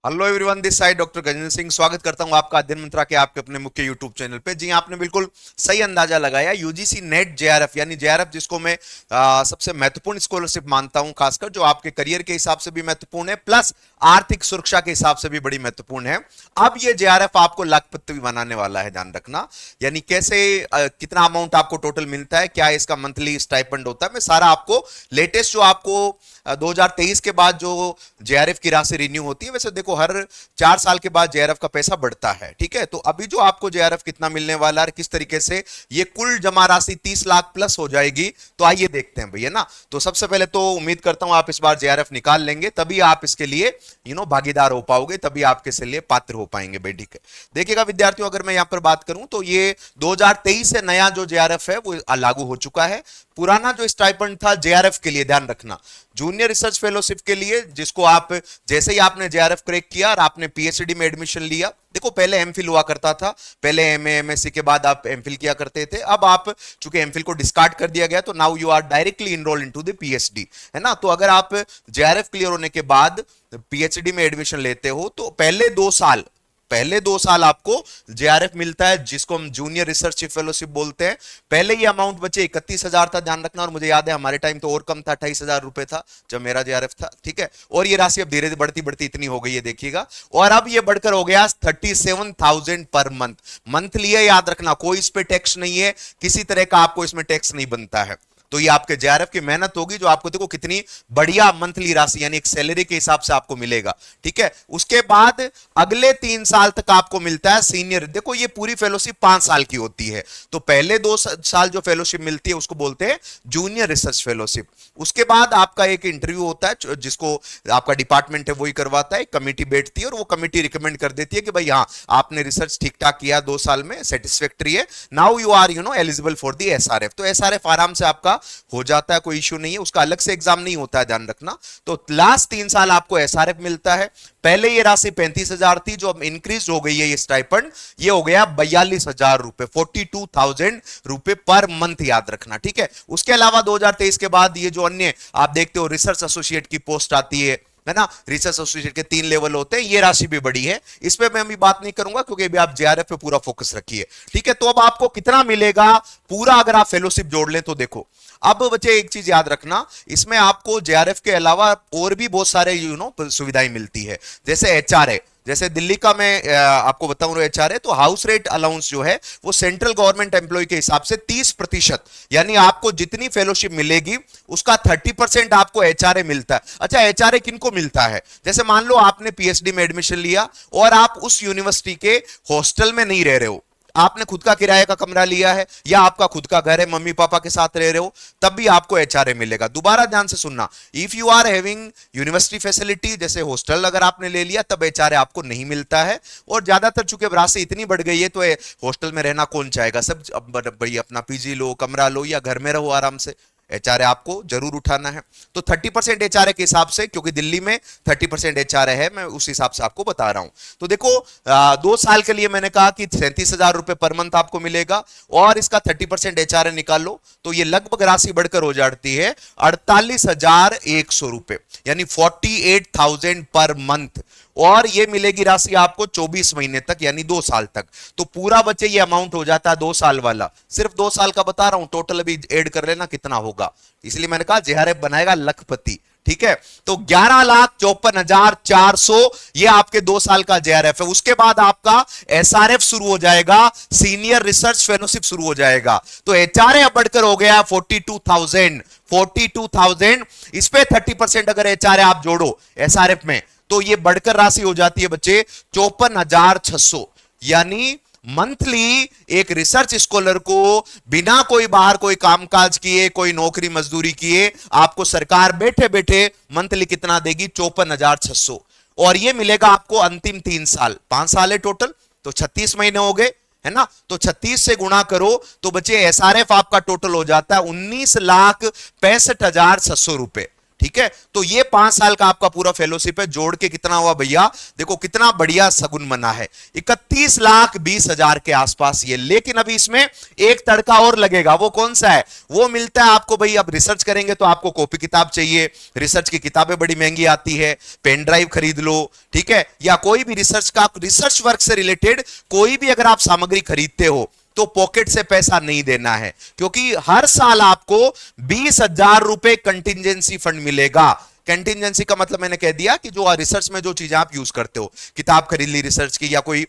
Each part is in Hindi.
Hello everyone, this side doctor Gajendra Singh स्वागत करता हूं आपका अध्ययन मंत्रा के आपके अपने मुख्य यूट्यूब चैनल पे। जी आपने बिल्कुल सही अंदाजा लगाया। यूजीसी नेट जेआरएफ यानी जेआरएफ जिसको मैं सबसे महत्वपूर्ण स्कॉलरशिप मानता हूं, खासकर जो आपके करियर के हिसाब से भी महत्वपूर्ण है, प्लस आर्थिक सुरक्षा के हिसाब से भी बड़ी महत्वपूर्ण है। अब ये जेआरएफ आपको लाखपति भी बनाने वाला है, ध्यान रखना। यानी कैसे कितना अमाउंट आपको टोटल मिलता है, क्या इसका मंथली स्टाइपेंड होता है, मैं सारा आपको लेटेस्ट जो आपको 2023 के बाद जो जेआरएफ की राशि रिन्यू होती है, वैसे देखो हर 4 साल के बाद जेआरएफ का पैसा बढ़ता है, ठीक है। तो अभी जो आपको जेआरएफ कितना मिलने वाला है, किस तरीके से ये कुल जमा राशि 30 लाख प्लस हो जाएगी, तो आइए देखते हैं भैया ना। तो सबसे पहले तो उम्मीद करता हूं आप इस बार जेआरएफ निकाल लेंगे, तभी आप इसके लिए भागीदार हो पाओगे, तभी आपके से लिए पात्र हो पाएंगे भाई, ठीक है। देखिएगा विद्यार्थियों, अगर मैं यहां पर बात करूं तो ये 2023 से नया जो जेआरएफ है वो लागू हो चुका है। पुराना जो स्टाइपेंड था जेआरएफ के लिए, ध्यान रखना, जूनियर रिसर्च फेलोशिप के लिए, जिसको आप जैसे ही आपने जेआरएफ क्रैक किया और आपने पीएचडी में एडमिशन लिया, देखो पहले एमफिल हुआ करता था, पहले एमए एमएससी के बाद आप एमफिल किया करते थे। अब आप चूंकि एमफिल को डिस्कार्ड कर दिया गया, तो now you are directly enrol into the PhD, है ना। तो अगर आप जेआरएफ क्लियर होने के बाद पीएचडी में एडमिशन लेते हो, तो पहले दो साल आपको जेआरएफ मिलता है, जिसको हम जूनियर रिसर्च फेलोशिप बोलते हैं। पहले ये अमाउंट बचे 31,000 था, ध्यान रखना। और मुझे याद है हमारे टाइम तो और कम था, 28,000 रुपए था जब मेरा जेआरएफ था, ठीक है। और ये राशि अब धीरे धीरे बढ़ती बढ़ती इतनी हो गई है, देखिएगा। और अब ये बढ़कर हो गया 37,000 पर मंथ। मंथली है, याद रखना, कोई इस पे टैक्स नहीं है, किसी तरह का आपको इसमें टैक्स नहीं बनता है। तो ये आपके जेआरएफ की मेहनत होगी, जो आपको देखो कितनी बढ़िया मंथली राशि यानी एक सैलरी के हिसाब से आपको मिलेगा, ठीक है। उसके बाद अगले 3 साल तक आपको मिलता है सीनियर। देखो ये पूरी फेलोशिप 5 साल की होती है, तो पहले 2 साल जो फेलोशिप मिलती है उसको बोलते हैं जूनियर रिसर्च फेलोशिप। उसके बाद आपका एक इंटरव्यू होता है, जिसको आपका डिपार्टमेंट है वही करवाता है, कमिटी बैठती है और वो कमिटी रिकमेंड कर देती है कि भाई हाँ, आपने रिसर्च ठीक ठाक किया 2 साल में, सेटिस्फैक्ट्री है, now you are eligible for the SRF. तो एसआरएफ आराम से आपका हो जाता है, कोई इश्यू नहीं है, उसका अलग से एग्जाम नहीं होता है, ध्यान रखना। तो लास्ट 3 साल आपको एसआरएफ मिलता है। पहले ये राशि 35,000 थी, जो अब इंक्रीज हो गई है, ये स्टाइपेंड ये हो गया 42,000 रुपए, 42,000 रुपए पर मंथ, याद रखना, ठीक है। उसके अलावा 2023 के बाद ये जो अन्य आप देखते हो रिसर्च एसोसिएट की पोस्ट आती है ना, रिसर्च एसोसिएट के 3 लेवल होते हैं, ये राशि भी बढ़ी है। इस पे मैं अभी बात नहीं करूंगा, क्योंकि अभी आप जेआरएफ पे पूरा फोकस रखिए, ठीक है। तो अब आपको कितना मिलेगा पूरा, अगर आप फेलोशिप जोड़ लें तो देखो। अब बच्चे एक चीज याद रखना, इसमें आपको जेआरएफ के अलावा और भी बहुत सारे सुविधाएं मिलती है, जैसे एचआरए। जैसे दिल्ली का मैं आपको बताऊं एचआरए, तो हाउस रेट अलाउंस जो है वो सेंट्रल गवर्नमेंट एम्प्लॉय के हिसाब से 30%, यानी आपको जितनी फेलोशिप मिलेगी उसका 30% आपको एचआरए मिलता है। अच्छा, एचआरए किनको मिलता है? जैसे मान लो आपने पीएचडी में एडमिशन लिया और आप उस यूनिवर्सिटी के हॉस्टल में नहीं रह रहे हो, आपने खुद का किराए का कमरा लिया है या आपका खुद का घर है, मम्मी पापा के साथ रह रहे हो, तब भी आपको एचआरए मिलेगा। दोबारा ध्यान से सुनना, if you are having university facility, जैसे हॉस्टल अगर आपने ले लिया, तब एचआरए आपको नहीं मिलता है। और ज्यादातर चूंकि राशि इतनी बढ़ गई है, तो हॉस्टल में रहना कौन चाहेगा, सब भाई अपना पीजी लो, कमरा लो या घर में रहो आराम से, एचआरए आपको जरूर उठाना है। तो 30% एचआरए के हिसाब से, क्योंकि दिल्ली में 30% एचआरए है, मैं उस हिसाब से आपको बता रहा हूं। तो देखो 2 साल के लिए मैंने कहा कि 37,000 रुपए पर मंथ आपको मिलेगा, और इसका 30% एचआरए निकाल लो, तो ये लगभग राशि बढ़कर हो जाती है 48,100 रुपए, यानी 48,000 पर मंथ। और ये मिलेगी राशि आपको 24 महीने तक, यानी 2 साल तक। तो पूरा बच्चे ये अमाउंट हो जाता है 2 साल वाला, सिर्फ 2 साल का बता रहा हूं, टोटल अभी ऐड कर लेना कितना होगा, इसलिए मैंने कहा जेआरएफ बनाएगा लखपति, ठीक है। तो 11,54,400 ये आपके 2 साल का जेआरएफ है। उसके बाद आपका एसआरएफ शुरू हो जाएगा, सीनियर रिसर्च फेलोशिप शुरू हो जाएगा। तो एचआरए अब बढ़कर हो गया 42,000। इस पे 30% अगर एचआरए आप जोड़ो एसआरएफ में, तो ये बढ़कर राशि हो जाती है बच्चे 54,600, यानी मंथली एक रिसर्च स्कॉलर को बिना कोई बाहर कोई कामकाज किए, कोई नौकरी मजदूरी किए, आपको सरकार बैठे बैठे मंथली कितना देगी? 54,600। और ये मिलेगा आपको अंतिम 3 साल, 5 साल है टोटल, तो 36 महीने हो गए, है ना। तो 36 से गुणा करो तो बच्चे एसआरएफ आपका टोटल हो जाता है 19,65,600 रुपए, ठीक है, तो ये 5 साल का आपका पूरा फेलोशिप है, जोड़ के कितना हुआ भैया, देखो कितना बढ़िया सगुन बना है, 31,20,000 के आसपास ये। लेकिन अभी इसमें एक तड़का और लगेगा, वो कौन सा है, वो मिलता है आपको भाई, अब रिसर्च करेंगे तो आपको कॉपी किताब चाहिए, रिसर्च की किताबें बड़ी महंगी आती है, पेन ड्राइव खरीद लो, ठीक है, या कोई भी रिसर्च वर्क से रिलेटेड कोई भी अगर आप सामग्री खरीदते हो तो पॉकेट से पैसा नहीं देना है, क्योंकि हर साल आपको 20,000 रुपए कंटिजेंसी फंड मिलेगा। कंटिजेंसी का मतलब मैंने कह दिया कि जो रिसर्च में जो चीजें आप यूज करते हो, किताब खरीद ली रिसर्च की या कोई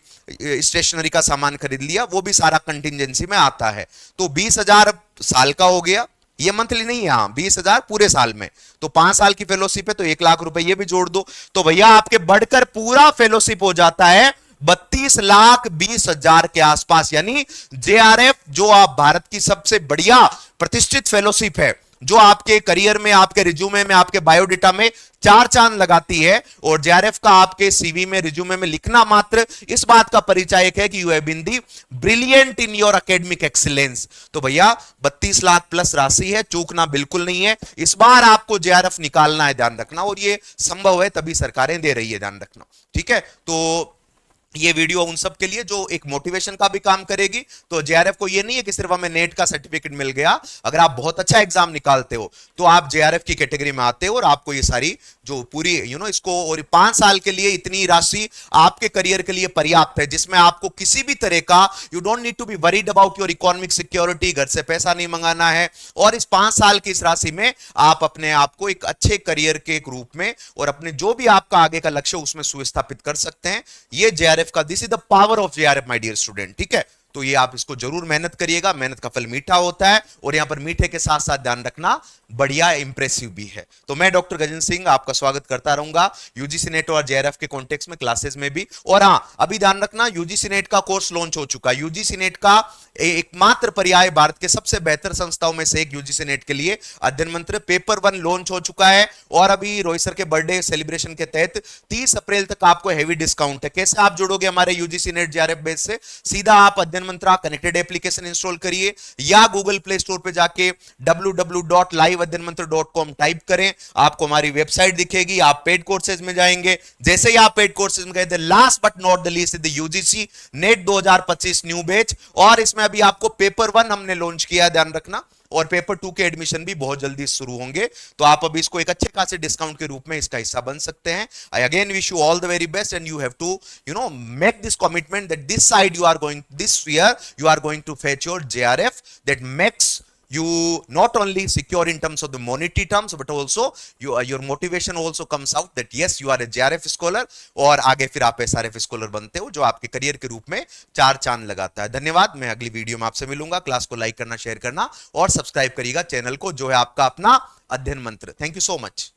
स्टेशनरी का सामान खरीद लिया, वो भी सारा कंटिजेंसी में आता है। तो 20,000 साल का हो गया, ये मंथली नहीं है, हाँ 20,000 पूरे साल में, तो 5 साल की फेलोशिप है तो 1,00,000 रुपए ये भी जोड़ दो, तो भैया आपके बढ़कर पूरा फेलोशिप हो जाता है 32,20,000 के आसपास। यानी जेआरएफ जो आप भारत की सबसे बढ़िया प्रतिष्ठित फेलोशिप है, जो आपके करियर में, आपके रिज्यूमे में, आपके बायोडेटा में 4 चांद लगाती है, और जेआरएफ का आपके सीवी में, रिज्यूमे में लिखना मात्र इस बात का परिचायक है कि you have been the brilliant in your academic excellence. तो भैया 32 लाख प्लस राशि है, चूकना बिल्कुल नहीं है, इस बार आपको जेआरएफ निकालना है, ध्यान रखना, और ये संभव है तभी सरकारें दे रही है, ध्यान रखना, ठीक है। तो ये वीडियो उन सब के लिए जो एक मोटिवेशन का भी काम करेगी। तो जेआरएफ को ये नहीं है कि सिर्फ हमें नेट का सर्टिफिकेट मिल गया, अगर आप बहुत अच्छा एग्जाम निकालते हो तो आप जेआरएफ की कैटेगरी में आते हो, और आपको ये सारी जो पूरी इसको, और 5 साल के लिए इतनी राशि आपके करियर के लिए पर्याप्त है, जिसमें आपको किसी भी तरह का, you don't need to be worried about your economic security, घर से पैसा नहीं मंगाना है, और इस 5 साल की इस राशि में आप अपने आप को एक अच्छे करियर के एक रूप में, और अपने जो भी आपका आगे का लक्ष्य उसमें सुस्थापित कर सकते हैं। ये जेआरएफ का, this is the power of JRF my dear student, ठीक है। तो ये आप इसको जरूर मेहनत करिएगा, मेहनत का फल मीठा होता है, और यहां पर मीठे के साथ साथ ध्यान रखना बढ़िया इंप्रेसिव भी है। तो मैं डॉक्टर गजेंद्र सिंह आपका स्वागत करता रहूंगा यूजीसी नेट और जेआरएफ के कॉन्टेक्स्ट में, क्लासेस में भी। और हां, अभी ध्यान रखना, यूजीसी नेट का कोर्स लॉन्च हो चुका है। यूजीसी नेट का एकमात्र पर्याय, भारत के सबसे बेहतर संस्थाओं में से एक यूजीसी नेट के लिए अध्ययन मंत्र पेपर 1 लॉन्च हो चुका है, और अभी रोहित सर के बर्थडे सेलिब्रेशन के तहत 30 अप्रैल तक आपको हेवी डिस्काउंट है। कैसे आप जुड़ोगे हमारे यूजीसी नेट जेआरएफ बेस से, सीधा आप अध्ययन मंत्रा कनेक्टेड एप्लीकेशन इंस्टॉल करिए, या गूगल प्ले स्टोर पे जाके www.liveadhyanmantra.com टाइप करें, आपको हमारी वेबसाइट दिखेगी, आप पेड कोर्सेज में जाएंगे। जैसे ही आप पेड कोर्सेज में गए, last but not the least the UGC net 2025 new batch, और इसमें अभी आपको पेपर 1 हमने लॉन्च किया, ध्यान रखना, और पेपर 2 के एडमिशन भी बहुत जल्दी शुरू होंगे। तो आप अभी इसको एक अच्छे खासे डिस्काउंट के रूप में इसका हिस्सा बन सकते हैं। I again wish you all the very best, and you have to make this commitment that this side you are going, this year you are going to fetch your JRF, that makes you not only secure in terms of the monetary terms, but also your motivation also comes out that yes you are a JRF scholar, और आगे फिर आप SRF स्कॉलर बनते हो, जो आपके करियर के रूप में 4 चांद लगाता है। धन्यवाद, मैं अगली वीडियो में आपसे मिलूंगा। क्लास को लाइक करना, शेयर करना और सब्सक्राइब करिएगा चैनल को, जो है आपका अपना अध्ययन मंत्र। Thank you so much.